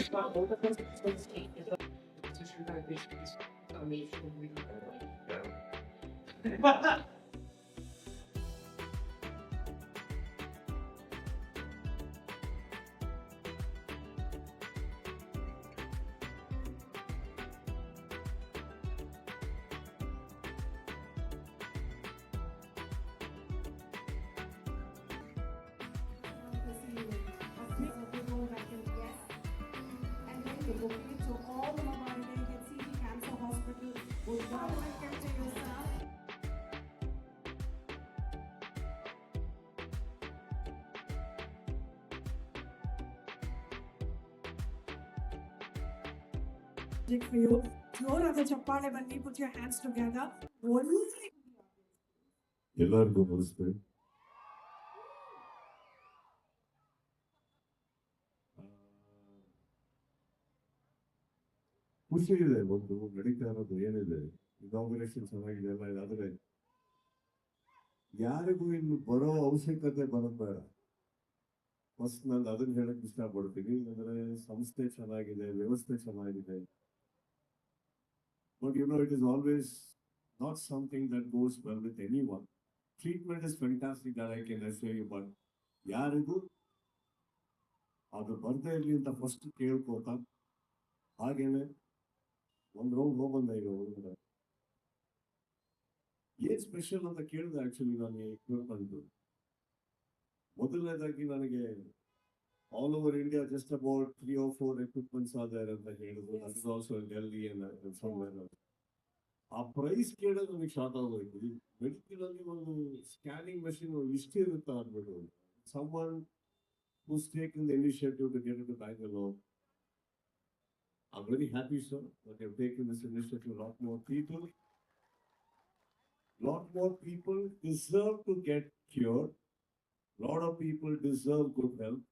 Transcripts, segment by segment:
To all of our CG Cancer Hospital would welcome to you, sir. For you, ಜೋರಾದ ಚಪ್ಪಾಳೆ ಬನ್ನಿ. Put your hands together. ಒಳ್ಳೆ ಎಲ್ಲರಿಗೂ ನಮಸ್ತೆ. ಖುಷಿ ಇದೆ, ಒಂದು ನಡೀತಾ ಇರೋದು ಏನಿದೆ, ಇನಾಗ್ರೇಷನ್ ಚೆನ್ನಾಗಿದೆ ಎಲ್ಲ ಇದೆ. ಆದರೆ ಯಾರಿಗೂ ಇನ್ನು ಬರೋ ಅವಶ್ಯಕತೆ ಬರೋದು ಬೇಡ. ಫಸ್ಟ್ ನಾನು ಅದನ್ನ ಹೇಳಕ್ ಇಷ್ಟಪಡ್ತೀನಿ. ಅಂದ್ರೆ ಸಂಸ್ಥೆ ಚೆನ್ನಾಗಿದೆ, ವ್ಯವಸ್ಥೆ ಚೆನ್ನಾಗಿದೆ. But it is always not something that goes well with anyone. Treatment is fantastic that I can assure you. But ಯಾರಿಗೂ ಅದು ಬರ್ದೇ ಇರಲಿ ಅಂತ ಫಸ್ಟ್ ಕೇಳ್ಕೋತಾ, ಹಾಗೇನೆ ಒಂದು ರೌಂಡ್ ಹೋಗ್ಬಂದ ಈಗ ಒಳಗಡೆ ಏನ್ ಸ್ಪೆಷಲ್ ಅಂತ ಕೇಳಿದೆ. ಆಕ್ಚುಲಿ ನನಗೆ ಕೇಳ್ಕೊಂಡು ಮೊದಲನೇದಾಗಿ ನನಗೆ all over India just about 3 or 4 equipments ಆದಾರೆ ಅಂತ ಹೇಳಿದ್ರು. ಅದು ಆಲ್ಸೋ ಡೆಲ್ಲಿ ಆ ಪ್ರೈಸ್ ಕೇಳಿದ್ರೆ ನನಗೆ ಶಾಕ್ ಆಗೋಯ್ತು. ಮೆಡಿಕಲ್ ಅಲ್ಲಿ ಒಂದು ಸ್ಕ್ಯಾನಿಂಗ್ ಮಷಿನ್ ಇಷ್ಟೇ ಇರುತ್ತಾ ಅಂದ್ಬಿಟ್ಟು. someone who's taken the initiative to get into Bangalore. I'm very happy, sir, that you've taken this initiative. A lot more people deserve to get cured. A lot of people deserve good health.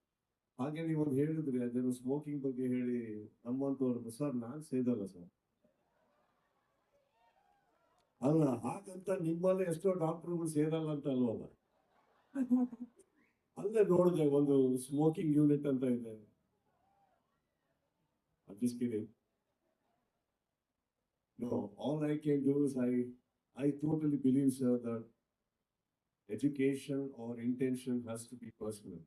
ಹಾಗೆ ನೀವು ಒಂದು ಹೇಳಿದ್ರಿ, ಅದೇನು smoking ಬಗ್ಗೆ ಹೇಳಿ ನಮ್ಮಂತವ್ರು. Sir ನಾನು ಸೇದಲ್ಲ sir. ಅಲ್ಲ ಹಾಗಂತ ನಿಮ್ಮಲ್ಲಿ ಎಷ್ಟೋ ಡಾಕ್ಟರ್ಗಳು ಸೇರಲ್ಲ ಅಂತ ಅಲ್ವಲ್ಲ. ಅಲ್ಲೇ ನೋಡಿದೆ ಒಂದು ಸ್ಮೋಕಿಂಗ್ ಯೂನಿಟ್ ಅಂತ ಇದೆ. I'm just kidding. No, all I can do is I totally believe, sir, that education or intention has to be personal.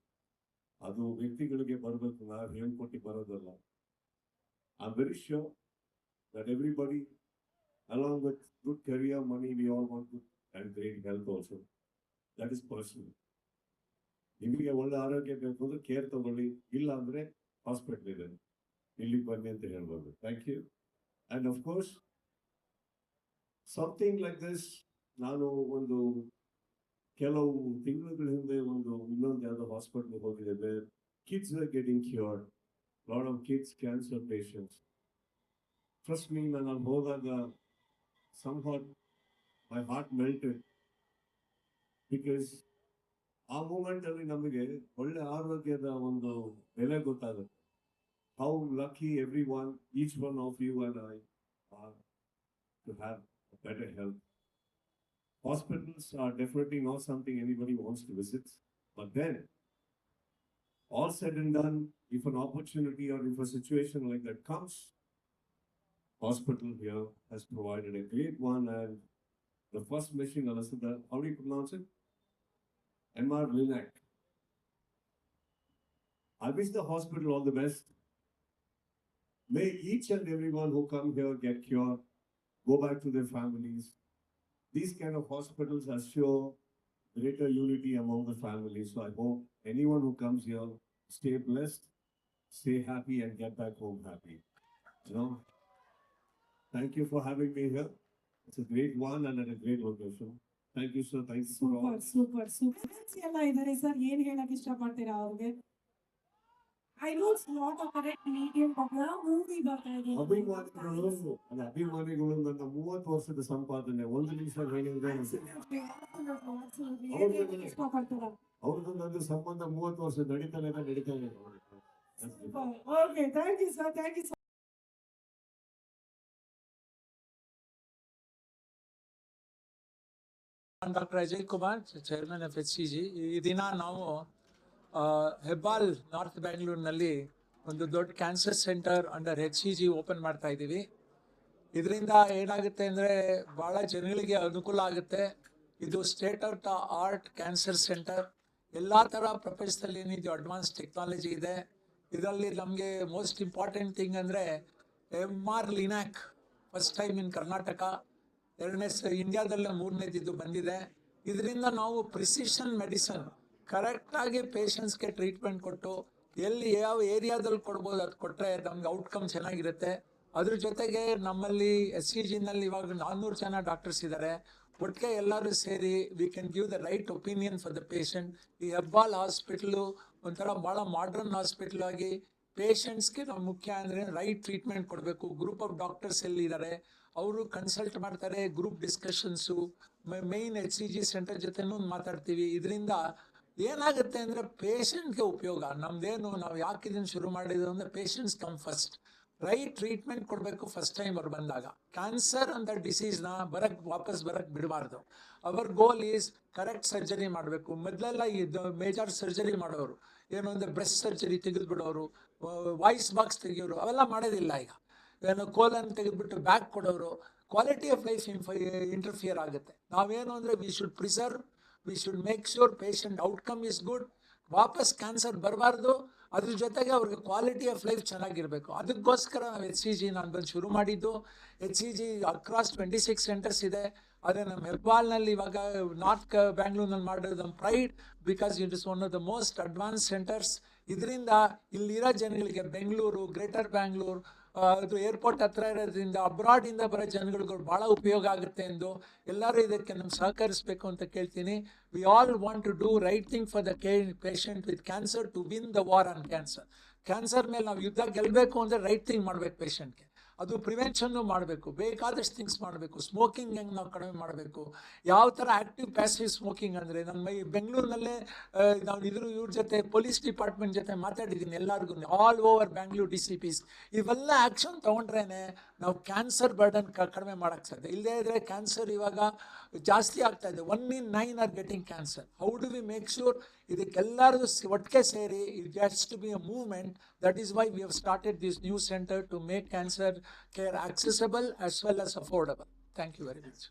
ಅದು ವ್ಯಕ್ತಿಗಳಿಗೆ ಬರಬೇಕು, ನಾವು ಹೇಳ್ಕೊಟ್ಟು ಬರೋದಲ್ಲ. I'm very sure that everybody, along with good career, money, we all want good and great health also. That is personal. ನಿಮಗೆ ಒಳ್ಳೆ ಆರೋಗ್ಯ ಬೇಕು ಅಂದ್ರೆ ಕೇರ್ ತಗೊಳ್ಳಿ, ಇಲ್ಲ ಅಂದ್ರೆ ಹಾಸ್ಪಿಟಲ್ ಇದೆ, ಇಲ್ಲಿಗೆ ಬನ್ನಿ ಅಂತ ಹೇಳ್ಬೋದು. Thank you. And of course something like this, ನಾನು ಒಂದು ಕೆಲವು ತಿಂಗಳ ಹಿಂದೆ ಇನ್ನೊಂದು ಯಾವುದೋ ಹಾಸ್ಪಿಟಲ್ ಹೋಗಿದ್ದೆ. Kids are getting cured, lot of kids cancer patients. Trust me, ನಾನು ಅಲ್ಲಿ ಹೋದಾಗ somewhat my heart melted, because ಆ ಮೂಮೆಂಟ್ ಅಲ್ಲಿ ನಮಗೆ ಒಳ್ಳೆ ಆರೋಗ್ಯದ ಒಂದು ಬೆಲೆ ಗೊತ್ತಾಗುತ್ತೆ. How lucky everyone, each one of you and I are to have a better health. Hospitals are definitely not something anybody wants to visit. But then, all said and done, if an opportunity or if a situation like that comes, hospital here has provided a great one. And the first machine, how do you pronounce it? MR Linac. I wish the hospital all the best. May each and everyone who come here get cured, go back to their families. These kind of hospitals assure greater unity among the families. So I hope anyone who comes here stay blessed, stay happy, and get back home happy. Thank you for having me here. It's a great one and at a great location. Thank you, sir. Thank you for all. Super. ಎಲ್ಲ ಇದ್ದಾರೆ sir, ಏನ್ ಹೇಳಕ್ ಇಷ್ಟಪಡ್ತೀರಾ ಅವ್ರಿಗೆ? I know it's not a correct medium, but movie ಬರ್ತಾ ಇದೆ. ಅಭಿಮಾನಿಗಳು ನನ್ನ 30 ವರ್ಷದ ಸಂಪಾದನೆ ಒಂದು ನಿಮಿಷ ಹೇಳಿದ್ರೆ ಇಷ್ಟಪಡ್ತೀರಾ? ಅವ್ರದ್ದು ನನ್ನ ಸಂಬಂಧ 30 ವರ್ಷ ನಡೀತಾನೆ ಇದೆ. Okay, thank you, sir. Thank you, sir. Doctor Ajay Kumar, chairman of HCG. ಈ ದಿನ ನಾವು ಹೆಬ್ಬಾಲ್ ನಾರ್ತ್ ಬ್ಯಾಂಗ್ಳೂರಿನಲ್ಲಿ ಒಂದು ದೊಡ್ಡ cancer centre under HCG open ಮಾಡ್ತಾ ಇದ್ದೀವಿ. ಇದರಿಂದ ಏನಾಗುತ್ತೆ ಅಂದರೆ ಭಾಳ ಜನಗಳಿಗೆ ಅನುಕೂಲ ಆಗುತ್ತೆ. ಇದು state of the art cancer centre. ಎಲ್ಲ ಥರ ಪ್ರಪಂಚದಲ್ಲಿ ಏನಿದೆಯೋ ಅಡ್ವಾನ್ಸ್ ಟೆಕ್ನಾಲಜಿ ಇದೆ. ಇದರಲ್ಲಿ ನಮಗೆ ಮೋಸ್ಟ್ ಇಂಪಾರ್ಟೆಂಟ್ ಥಿಂಗ್ ಅಂದರೆ MR linac first time in Karnataka, ಎರಡನೇ ಇಂಡಿಯಾದಲ್ಲೇ ಮೂರನೇದಿದ್ದು ಬಂದಿದೆ. ಇದರಿಂದ ನಾವು ಪ್ರಿಸಿಷನ್ ಮೆಡಿಸನ್ ಕರೆಕ್ಟಾಗಿ ಪೇಷಂಟ್ಸ್ಗೆ ಟ್ರೀಟ್ಮೆಂಟ್ ಕೊಟ್ಟು ಎಲ್ಲಿ ಯಾವ ಏರಿಯಾದಲ್ಲಿ ಕೊಡ್ಬೋದು ಅದು ಕೊಟ್ಟರೆ ನಮ್ಗೆ ಔಟ್ಕಮ್ ಚೆನ್ನಾಗಿರುತ್ತೆ. ಅದ್ರ ಜೊತೆಗೆ ನಮ್ಮಲ್ಲಿ HCGನಲ್ಲಿ ಇವಾಗ 400 ಜನ ಡಾಕ್ಟರ್ಸ್ ಇದ್ದಾರೆ. ಒಟ್ಟಿಗೆ ಎಲ್ಲರೂ ಸೇರಿ we can give the right opinion for the patient. ಈ ಹೆಬ್ಬಾಲ್ ಹಾಸ್ಪಿಟ್ಲು ಒಂಥರ ಭಾಳ ಮಾಡ್ರನ್ ಹಾಸ್ಪಿಟ್ಲ್ ಆಗಿ ಪೇಷಂಟ್ಸ್ಗೆ ನಾವು ಮುಖ್ಯ ಅಂದರೆ ರೈಟ್ ಟ್ರೀಟ್ಮೆಂಟ್ ಕೊಡಬೇಕು. ಗ್ರೂಪ್ ಆಫ್ ಡಾಕ್ಟರ್ಸ್ ಎಲ್ಲಿದ್ದಾರೆ ಅವರು ಕನ್ಸಲ್ಟ್ ಮಾಡ್ತಾರೆ, group discussions, main HCG centre ಜೊತೆನೂ ಮಾತಾಡ್ತೀವಿ. ಇದರಿಂದ ಏನಾಗುತ್ತೆ ಅಂದರೆ ಪೇಷಂಟ್ಗೆ ಉಪಯೋಗ. ನಮ್ದೇನು ನಾವು ಯಾಕೆ ಇದನ್ನು ಶುರು ಮಾಡಿದ್ದು ಅಂದರೆ patients come first, right treatment ಕೊಡಬೇಕು ಫಸ್ಟ್ ಟೈಮ್ ಅವ್ರು ಬಂದಾಗ. ಕ್ಯಾನ್ಸರ್ ಅಂತ ಡಿಸೀಸ್ನ ವಾಪಸ್ ಬರಕ್ಕೆ ಬಿಡಬಾರ್ದು. ಅವರ್ ಗೋಲ್ ಈಸ್ ಕರೆಕ್ಟ್ ಸರ್ಜರಿ ಮಾಡಬೇಕು. ಮೊದಲೆಲ್ಲ ಇದು ಮೇಜರ್ ಸರ್ಜರಿ ಮಾಡೋರು, ಏನು ಅಂದರೆ ಬ್ರೆಸ್ಟ್ ಸರ್ಜರಿ ತೆಗೆದುಬಿಡೋರು, ವಾಯ್ಸ್ ಬಾಕ್ಸ್ ತೆಗಿಯೋರು, ಅವೆಲ್ಲ ಮಾಡೋದಿಲ್ಲ ಈಗ. ಏನು ಕೋಲನ್ ತೆಗೆದುಬಿಟ್ಟು ಬ್ಯಾಕ್ ಕೊಡೋರು, ಕ್ವಾಲಿಟಿ ಆಫ್ ಲೈಫ್ ಇಂಟರ್ಫಿಯರ್ ಆಗುತ್ತೆ. ನಾವೇನು ಅಂದರೆ we should preserve, we should make sure patient outcome is good, ವಾಪಸ್ ಕ್ಯಾನ್ಸರ್ ಬರಬಾರ್ದು. ಅದ್ರ ಜೊತೆಗೆ ಅವ್ರಿಗೆ ಕ್ವಾಲಿಟಿ ಆಫ್ ಲೈಫ್ ಚೆನ್ನಾಗಿರಬೇಕು. ಅದಕ್ಕೋಸ್ಕರ ನಾವು HCG ನಾನು ಬಂದು ಶುರು ಮಾಡಿದ್ದು. HCG ಅಕ್ರಾಸ್ 26 ಸೆಂಟರ್ಸ್ ಇದೆ. ಅದೇ ನಮ್ಮ ಹೆಬ್ಬಾಲ್ನಲ್ಲಿ ಇವಾಗ ನಾರ್ತ್ ಬ್ಯಾಂಗ್ಳೂರ್ನಲ್ಲಿ ಮಾಡೋದು ನಮ್ಮ pride, because it is one of the most advance centres. ಇದರಿಂದ ಇಲ್ಲಿರೋ ಜನಗಳಿಗೆ ಬೆಂಗಳೂರು, ಗ್ರೇಟರ್ ಬ್ಯಾಂಗ್ಳೂರು, ಅದು ಏರ್ಪೋರ್ಟ್ ಹತ್ರ ಇರೋದ್ರಿಂದ ಅಬ್ರಾಡಿಂದ ಬರೋ ಜನಗಳು ಭಾಳ ಉಪಯೋಗ ಆಗುತ್ತೆ ಎಂದು ಎಲ್ಲರೂ ಇದಕ್ಕೆ ನಮ್ಗೆ ಸಹಕರಿಸಬೇಕು ಅಂತ ಕೇಳ್ತೀನಿ. We all want to do right thing for the patient with cancer to win the war on cancer. Cancer ಮೇಲೆ ನಾವು ಯುದ್ಧ ಗೆಲ್ಲಬೇಕು ಅಂದರೆ ರೈಟ್ ಥಿಂಗ್ ಮಾಡಬೇಕು ಪೇಷಂಟ್ಗೆ. ಅದು ಪ್ರಿವೆನ್ಷನ್ನು ಮಾಡಬೇಕು, ಬೇಕಾದಷ್ಟು ಥಿಂಗ್ಸ್ ಮಾಡಬೇಕು. ಸ್ಮೋಕಿಂಗ್ ಹೆಂಗೆ ನಾವು ಕಡಿಮೆ ಮಾಡಬೇಕು, ಯಾವ ಥರ ಆ್ಯಕ್ಟಿವ್ ಪ್ಯಾಸಿವ್ ಸ್ಮೋಕಿಂಗ್ ಅಂದರೆ ನಮ್ಮ ಬೆಂಗಳೂರಿನಲ್ಲೇ ನಾವು ಇವ್ರ ಜೊತೆ ಪೊಲೀಸ್ ಡಿಪಾರ್ಟ್ಮೆಂಟ್ ಜೊತೆ ಮಾತಾಡಿದ್ದೀನಿ ಎಲ್ಲರಿಗೂ, ಆಲ್ ಓವರ್ ಬ್ಯಾಂಗ್ಳೂರ್ DCPs. ಇವೆಲ್ಲ ಆ್ಯಕ್ಷನ್ ತೊಗೊಂಡ್ರೇ ನಾವು ಕ್ಯಾನ್ಸರ್ ಬರ್ಡನ್ ಕಡಿಮೆ ಮಾಡೋಕ್ಕೆ ಸಾಧ್ಯ. ಇಲ್ಲದೇ ಇದ್ದರೆ ಕ್ಯಾನ್ಸರ್ ಇವಾಗ ಜಾಸ್ತಿ ಆಗ್ತಾ ಇದೆ. 1 in 9 are getting cancer. How do we make sure ಇದಕ್ಕೆಲ್ಲರೂ ಒಟ್ಟಿಗೆ ಸೇರಿ it has to be a movement. That is why we have started this new centre to make cancer care accessible as well as affordable. Thank you very much.